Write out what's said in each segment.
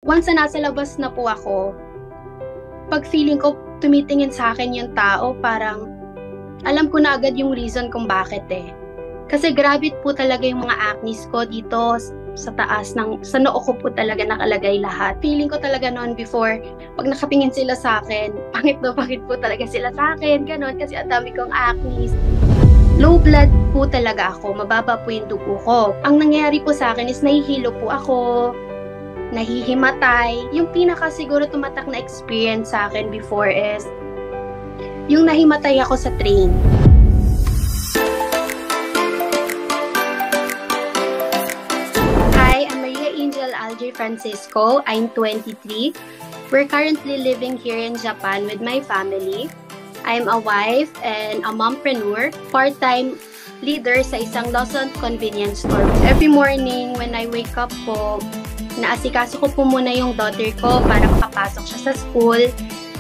Once na nasa labas na po ako, pag feeling ko tumitingin sa akin yung tao, parang alam ko na agad yung reason kung bakit eh. Kasi grabe po talaga yung mga acnes ko dito sa taas, sa noo ko po talaga nakalagay lahat. Feeling ko talaga noon before, pag nakatingin sila sa akin, pangit po talaga sila sa akin, ganon, kasi ang dami kong acnes. Low blood po talaga ako, mababa po yung dugo ko. Ang nangyayari po sa akin is nahihilo po ako, nahihimatay. Yung pinaka siguro tumatak na experience sa akin before is yung nahimatay ako sa train. Hi, I'm Maria Angel Alger Francisco. I'm 23. We're currently living here in Japan with my family. I'm a wife and a mompreneur, part-time leader sa isang Lawson convenience store. Every morning when I wake up po, naasikaso ko po muna yung daughter ko para makapasok siya sa school.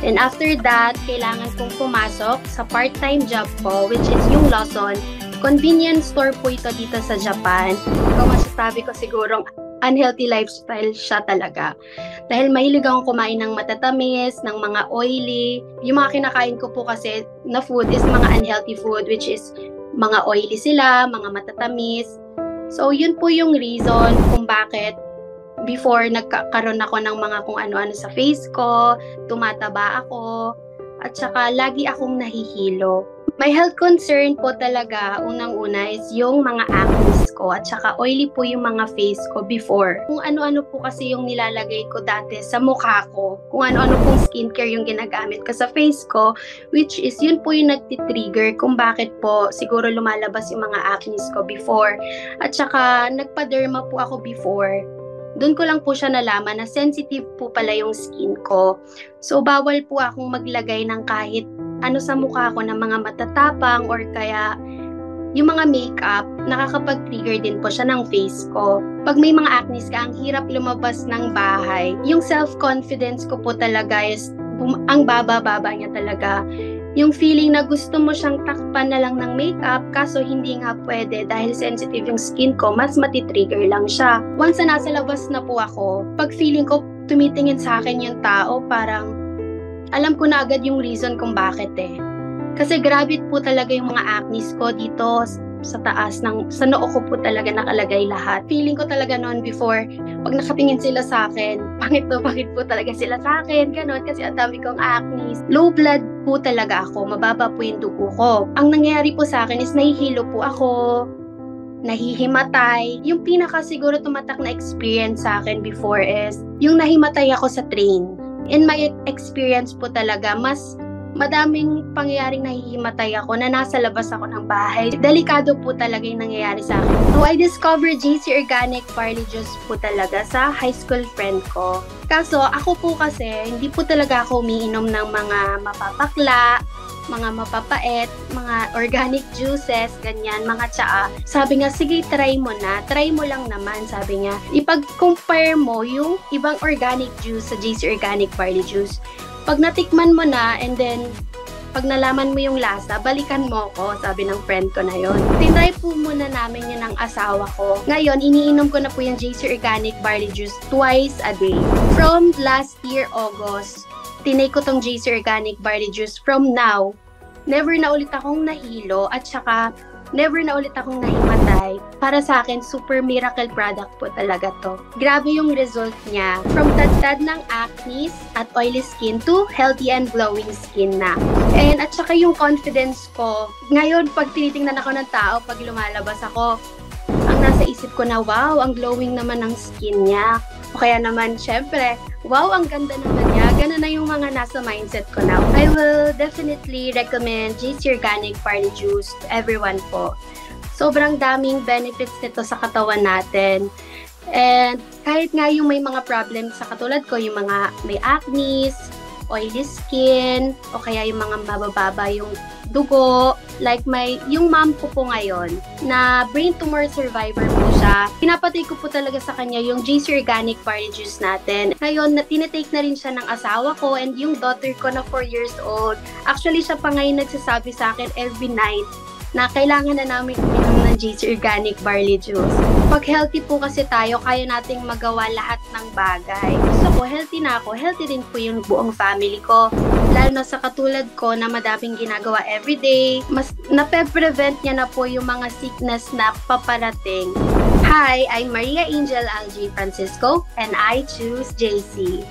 And after that, kailangan kong pumasok sa part-time job ko, which is yung Lawson. Convenience store po ito dito sa Japan. Kung masasabi ko sigurong unhealthy lifestyle siya talaga. Dahil mahilig akong kumain ng matatamis, ng mga oily. Yung mga kinakain ko po kasi na food is mga unhealthy food, which is mga oily sila, mga matatamis. So, yun po yung reason kung bakit before nagkakaroon ako ng mga kung ano-ano sa face ko, tumataba ako, at saka lagi akong nahihilo. My health concern po talaga, unang-una is yung mga acne ko at saka oily po yung mga face ko before. Kung ano-ano po kasi yung nilalagay ko dati sa mukha ko, kung ano-ano pong skincare yung ginagamit ko sa face ko, which is yun po yung nagtitrigger kung bakit po siguro lumalabas yung mga acne ko before. At saka nagpa-derma po ako before. Doon ko lang po siya nalaman na sensitive po pala yung skin ko. So, bawal po akong maglagay ng kahit ano sa mukha ko ng mga matatapang or kaya yung mga makeup, nakakapag-trigger din po siya ng face ko. Pag may mga acne ka, ang hirap lumabas ng bahay. Yung self-confidence ko po talaga is ang baba-baba niya talaga. Yung feeling na gusto mo siyang takpan na lang ng makeup, kaso hindi nga pwede dahil sensitive yung skin ko, mas matitrigger lang siya. Once na nasa labas na po ako, pag feeling ko tumitingin sa akin yung tao, parang alam ko na agad yung reason kung bakit eh. Kasi grabe po talaga yung mga acnes ko dito sa taas, sa noo ko po talaga nakalagay lahat. Feeling ko talaga noon before, pag nakatingin sila sa akin, pangit po talaga sila sa akin, ganon, kasi ang dami kong acnes. Low blood po talaga ako, mababa po yung dugo ko. Ang nangyayari po sa akin is nahihilo po ako, nahihimatay. Yung pinaka siguro tumatak na experience sa akin before is yung nahimatay ako sa train. In my experience po talaga, mas madaming pangyayaring nahihimatay ako na nasa labas ako ng bahay. Delikado po talaga yung nangyayari sa akin. So, I discovered JC Organic Barley Juice po talaga sa high school friend ko. Kaso, ako po kasi, hindi po talaga ako umiinom ng mga mapapakla, mga mapapait, mga organic juices, ganyan, mga tsaa. Sabi nga, sige, try mo na. Try mo lang naman, sabi niya. Ipag-compare mo yung ibang organic juice sa JC Organic Barley Juice. Pag natikman mo na, and then, pag nalaman mo yung lasa, balikan mo ako, sabi ng friend ko na yon. Tinry po muna namin yun ng asawa ko. Ngayon, iniinom ko na po yung JC Organic Barley Juice twice a day. From last year, August, tinake ko tong JC Organic Barley Juice. From now, never na ulit akong nahilo at saka never na ulit akong nahimatay. Para sa akin, super miracle product po talaga to. Grabe yung result niya. From tad-tad ng acne at oily skin to healthy and glowing skin na. And at saka yung confidence ko, ngayon pag tinitingnan ako ng tao, pag lumalabas ako, ang nasa isip ko na, wow, ang glowing naman ng skin niya. O kaya naman, syempre, wow, ang ganda naman niya. Ganun na yung mga nasa mindset ko now. I will definitely recommend JC Organic Barley Juice to everyone po. Sobrang daming benefits nito sa katawan natin. And kahit nga yung may mga problems sa katulad ko, yung mga may acne, oily skin, o kaya yung mga mabababa yung dugo, like yung mom ko po ngayon, na brain tumor survivor po siya. Pinapatay ko po talaga sa kanya yung JC Organic Barley Juice natin. Ngayon, tinitake na rin siya ng asawa ko and yung daughter ko na 4 years old. Actually, siya pa ngayon nagsasabi sa akin every night na kailangan na namin uminom ng JC Organic Barley Juice. Pag healthy po kasi tayo, kaya nating magawa lahat ng bagay. Gusto ko, healthy na ako, healthy din po yung buong family ko. Lalo na sa katulad ko na madaming ginagawa everyday, mas nape-prevent niya na po yung mga sickness na paparating. Hi, I'm Maria Angel Algie Francisco and I choose JC.